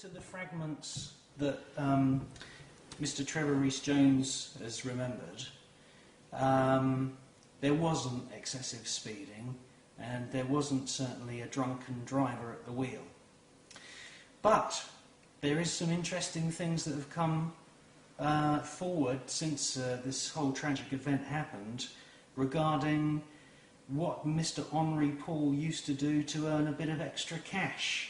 to the fragments that Mr. Trevor Rhys-Jones has remembered, there wasn't excessive speeding, and there wasn't certainly a drunken driver at the wheel. But there is some interesting things that have come forward since this whole tragic event happened regarding what Mr. Henri Paul used to do to earn a bit of extra cash.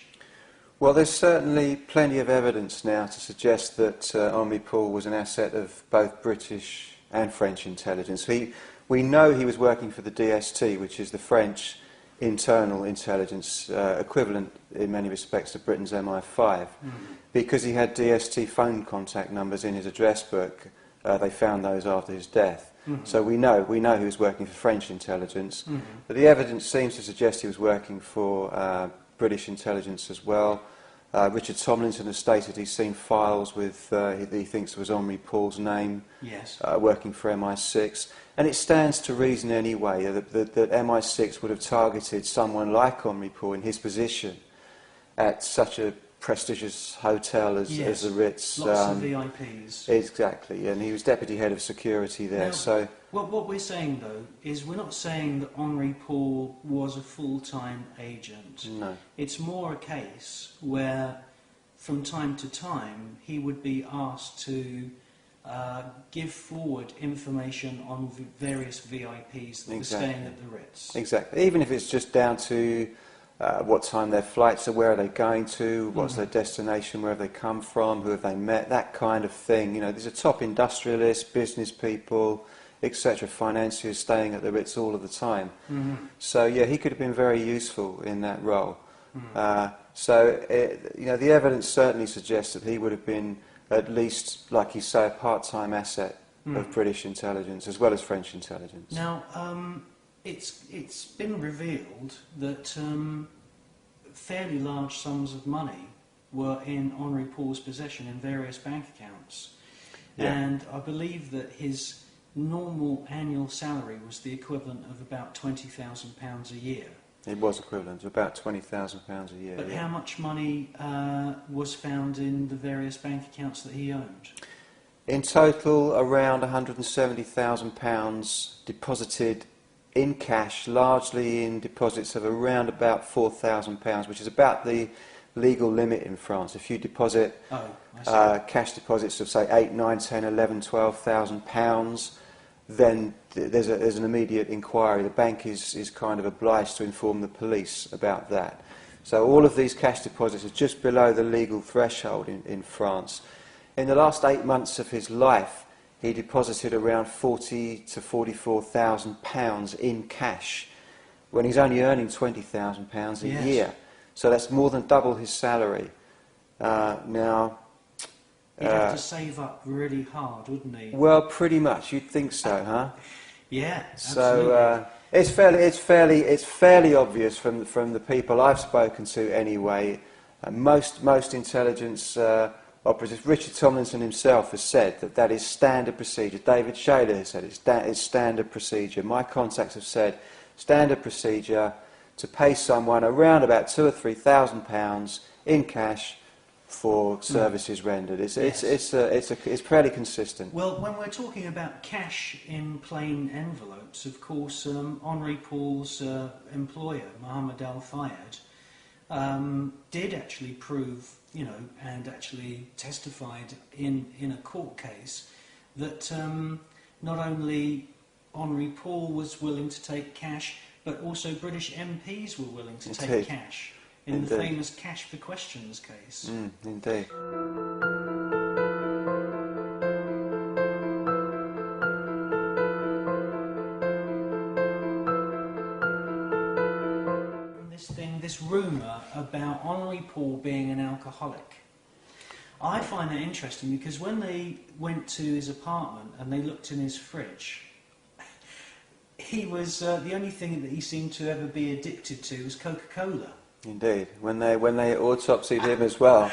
Well, there's certainly plenty of evidence now to suggest that Henri Paul was an asset of both British and French intelligence. We know he was working for the DST, which is the French internal intelligence equivalent in many respects to Britain's MI5, because he had DST phone contact numbers in his address book. They found those after his death. So we know he was working for French intelligence, but the evidence seems to suggest he was working for British intelligence as well. Richard Tomlinson has stated he's seen files with, he thinks it was Henri Paul's name, working for MI6. And it stands to reason anyway that MI6 would have targeted someone like Henri Paul in his position at such a prestigious hotel as the Ritz. Lots of VIPs. Exactly, and he was deputy head of security there. Now, so what we're saying though is we're not saying that Henri Paul was a full-time agent. No. It's more a case where from time to time he would be asked to give forward information on various VIPs that were staying at the Ritz. Exactly, even if it's just down to what time their flights are, where are they going to, what's their destination, where have they come from, who have they met, that kind of thing. You know, these are top industrialists, business people, etc., financiers staying at the Ritz all of the time. So yeah, he could have been very useful in that role. You know, the evidence certainly suggests that he would have been at least, like you say, a part-time asset of British intelligence as well as French intelligence. Now, it's been revealed that fairly large sums of money were in Henri Paul's possession in various bank accounts. And I believe that his normal annual salary was the equivalent of about £20,000 a year. It was equivalent to about £20,000 a year. But how much money was found in the various bank accounts that he owned? In total, around £170,000 deposited in cash, largely in deposits of around about £4,000, which is about the legal limit in France. If you deposit cash deposits of say 8, 9, 10, 11, 12,000 pounds, then there's an immediate inquiry. The bank is kind of obliged to inform the police about that. So all of these cash deposits are just below the legal threshold in France. In the last 8 months of his life, he deposited around £40,000 to £44,000 in cash, when he's only earning £20,000 a year. So that's more than double his salary. Now, he'd have to save up really hard, wouldn't he? Well, pretty much. You'd think so, huh? Yeah, absolutely. So it's fairly obvious from the people I've spoken to anyway. Most intelligence operatives, Richard Tomlinson himself has said that is standard procedure. David Shaler has said it's standard procedure. My contacts have said standard procedure to pay someone around about £2,000 or £3,000 in cash for services rendered. It's fairly consistent. Well, when we're talking about cash in plain envelopes, of course, Henri Paul's employer, Mohammed Al Fayed, did actually prove, you know, and actually testified in a court case that not only Henri Paul was willing to take cash, but also British MPs were willing to take cash in the famous Cash for Questions case. Indeed. This rumour about Henri Paul being an alcoholic. I find that interesting because when they went to his apartment and they looked in his fridge, he was the only thing that he seemed to ever be addicted to was Coca-Cola. Indeed. When they autopsied him as well,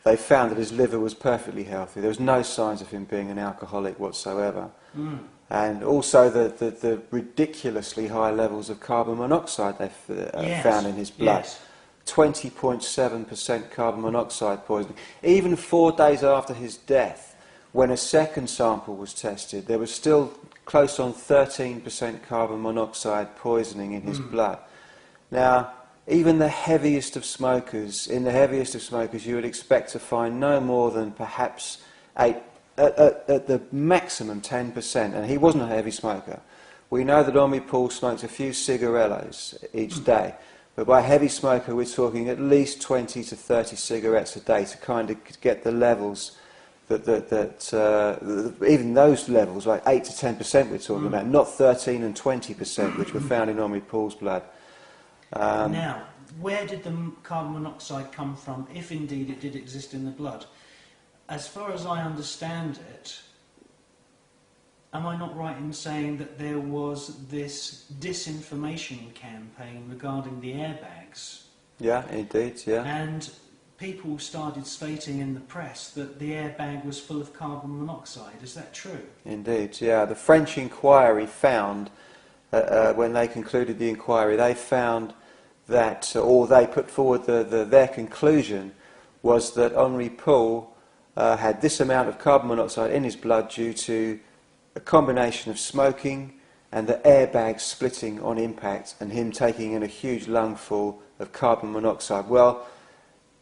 they found that his liver was perfectly healthy. There was no signs of him being an alcoholic whatsoever. And also the ridiculously high levels of carbon monoxide they found in his blood. 20.7% carbon monoxide poisoning. Even 4 days after his death, when a second sample was tested, there was still close on 13% carbon monoxide poisoning in his blood. Now, even the heaviest of smokers, in the heaviest of smokers, you would expect to find no more than perhaps at the maximum 10%, and he wasn't a heavy smoker. We know that Omri Paul smokes a few cigarillos each day, but by heavy smoker we're talking at least 20 to 30 cigarettes a day to kind of get the levels even those levels, like 8 to 10% we're talking about, not 13 and 20%, which were found in Omri Paul's blood. Now, where did the carbon monoxide come from, if indeed it did exist in the blood? As far as I understand it, am I not right in saying that there was this disinformation campaign regarding the airbags? Yeah, indeed, yeah. And people started stating in the press that the airbag was full of carbon monoxide. Is that true? Indeed, yeah. The French inquiry found, when they concluded the inquiry, they found that, or they put forward their conclusion was that Henri Paul had this amount of carbon monoxide in his blood due to a combination of smoking and the airbag splitting on impact and him taking in a huge lungful of carbon monoxide. Well,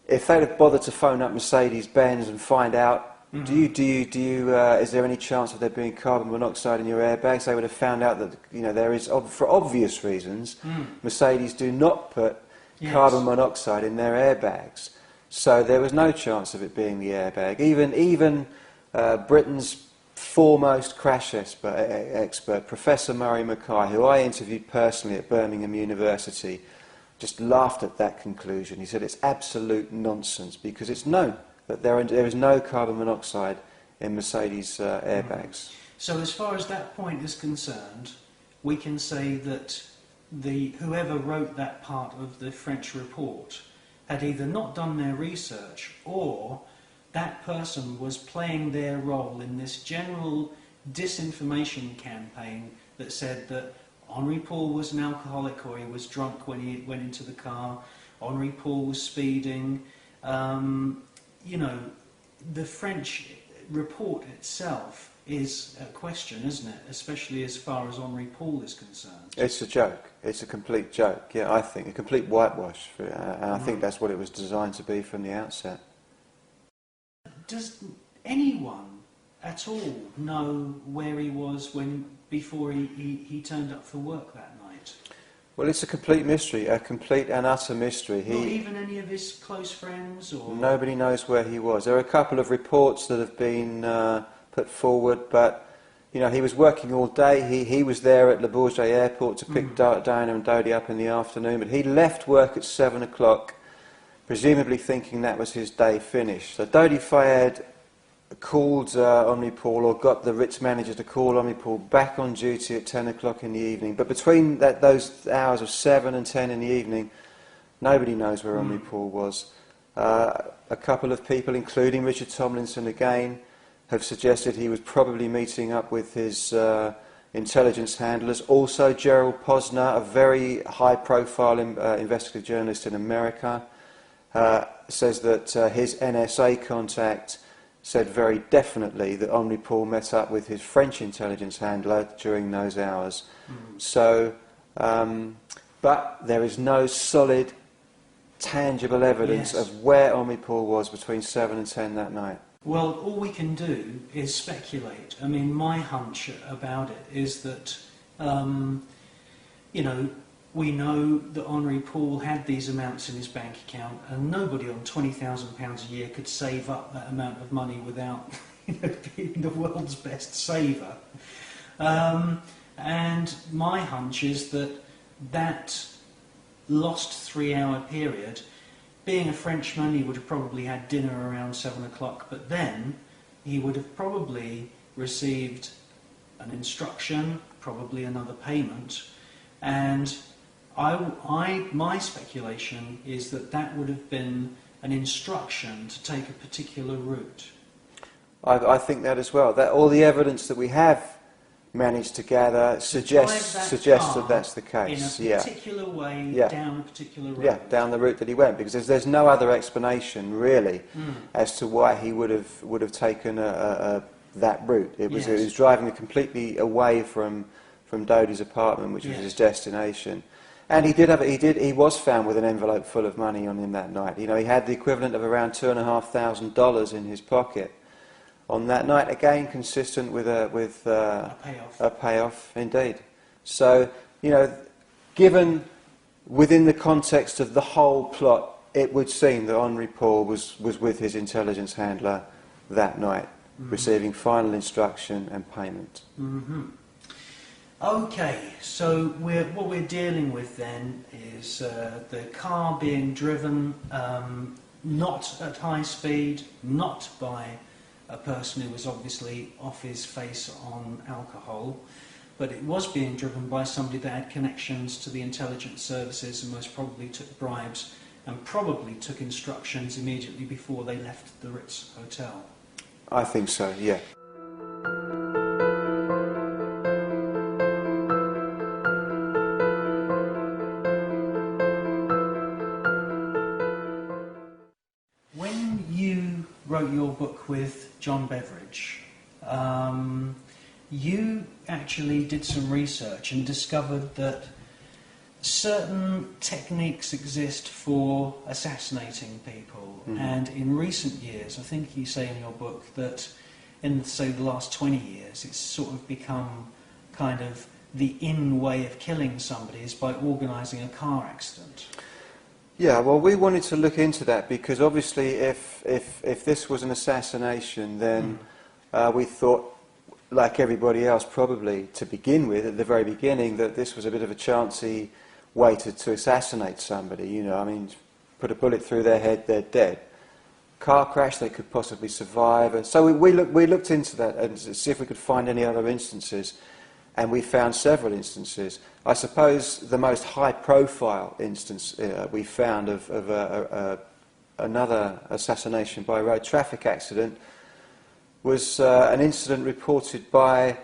if they'd have bothered to phone up Mercedes-Benz and find out, is there any chance of there being carbon monoxide in your airbags, they would have found out that there is, for obvious reasons, Mercedes do not put carbon monoxide in their airbags. So there was no chance of it being the airbag. Even Britain's foremost crash expert, Professor Murray Mackay, who I interviewed personally at Birmingham University, just laughed at that conclusion. He said it's absolute nonsense because it's known that there is no carbon monoxide in Mercedes airbags. So as far as that point is concerned, we can say that whoever wrote that part of the French report had either not done their research or that person was playing their role in this general disinformation campaign that said that Henri Paul was an alcoholic or he was drunk when he went into the car, Henri Paul was speeding. The French report itself is a question, isn't it? Especially as far as Henri Paul is concerned. It's a joke. It's a complete joke. Yeah, I think a complete whitewash, and I think that's what it was designed to be from the outset. Does anyone at all know where he was before he turned up for work that night? Well, it's a complete mystery, a complete and utter mystery. Not even any of his close friends? Or nobody knows where he was. There are a couple of reports that have been put forward, but he was working all day. He was there at Le Bourget Airport to pick Diana and Dodie up in the afternoon, but he left work at 7 o'clock, presumably thinking that was his day finished. So Dodie Fayed called Henri Paul, or got the Ritz manager to call Henri Paul back on duty at 10 o'clock in the evening. But between those hours of 7 and 10 in the evening, nobody knows where Henri Paul was. A couple of people, including Richard Tomlinson again, have suggested he was probably meeting up with his intelligence handlers. Also Gerald Posner, a very high-profile investigative journalist in America, says that his NSA contact said very definitely that Henri Paul met up with his French intelligence handler during those hours. So, but there is no solid, tangible evidence of where Henri Paul was between 7 and 10 that night. Well, all we can do is speculate. I mean, my hunch about it is that, we know that Henri Paul had these amounts in his bank account, and nobody on £20,000 a year could save up that amount of money without being the world's best saver. And my hunch is that lost 3-hour period, being a Frenchman, he would have probably had dinner around 7 o'clock, but then he would have probably received an instruction, probably another payment, and my speculation is that would have been an instruction to take a particular route. I think that as well. That all the evidence that we have managed to gather suggests that that's the case. In a particular way, down a particular route. Yeah, down the route that he went, because there's no other explanation really as to why he would have taken that route. It was driving completely away from Dodie's apartment, which was his destination. And he was found with an envelope full of money on him that night. You know, he had the equivalent of around $2,500 in his pocket on that night, again consistent with a payoff indeed. So, you know, given within the context of the whole plot, it would seem that Henri Paul was with his intelligence handler that night, receiving final instruction and payment. Okay, so what we're dealing with then is the car being driven not at high speed, not by a person who was obviously off his face on alcohol, but it was being driven by somebody that had connections to the intelligence services and most probably took bribes and probably took instructions immediately before they left the Ritz Hotel. I think so, yeah. When you wrote your book with John Beveridge, you actually did some research and discovered that certain techniques exist for assassinating people, and in recent years, I think you say in your book that in, say, the last 20 years, it's sort of become kind of the in way of killing somebody is by organising a car accident. Yeah, well, we wanted to look into that because obviously if this was an assassination, then we thought, like everybody else probably to begin with, at the very beginning, that this was a bit of a chancy way to assassinate somebody. You know, I mean, put a bullet through their head, they're dead. Car crash, they could possibly survive. So we looked into that and to see if we could find any other instances, and we found several instances. I suppose the most high-profile instance we found of another assassination by road traffic accident was an incident reported by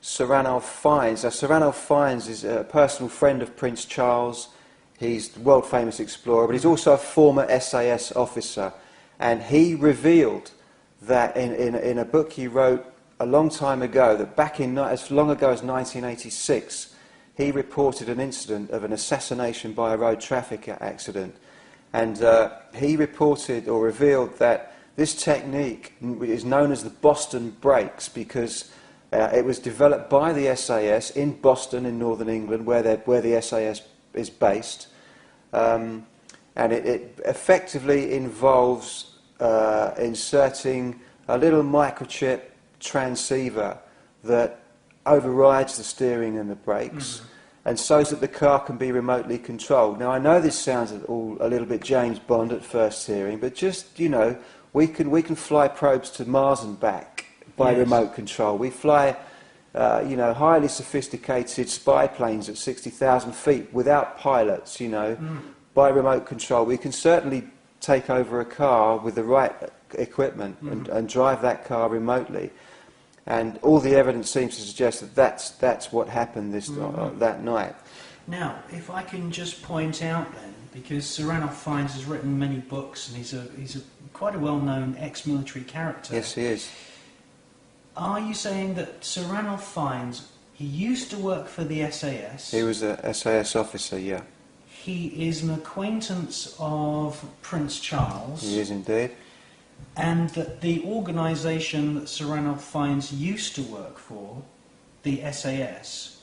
Sir Ranulph Fiennes. Now, Sir Ranulph Fiennes is a personal friend of Prince Charles. He's the world-famous explorer, but he's also a former SAS officer. And he revealed that in a book he wrote a long time ago, that back in as long ago as 1986, he reported an incident of an assassination by a road traffic accident. And he reported or revealed that this technique is known as the Boston Breaks because it was developed by the SAS in Boston in northern England, where the SAS is based. And it effectively involves inserting a little microchip transceiver that overrides the steering and the brakes, and so that the car can be remotely controlled. Now, I know this sounds all a little bit James Bond at first hearing, but just, you know, we can fly probes to Mars and back by remote control. We fly, you know, highly sophisticated spy planes at 60,000 feet without pilots, you know, by remote control. We can certainly take over a car with the right equipment and drive that car remotely. And all the evidence seems to suggest that that's what happened that night. Now, if I can just point out then, because Sir Ranulph Fiennes has written many books and he's quite a well-known ex-military character. Yes, he is. Are you saying that Sir Ranulph Fiennes, he used to work for the SAS? He was a SAS officer, yeah. He is an acquaintance of Prince Charles. He is indeed. And that the organisation that Sir Ranulph Fiennes used to work for, the SAS,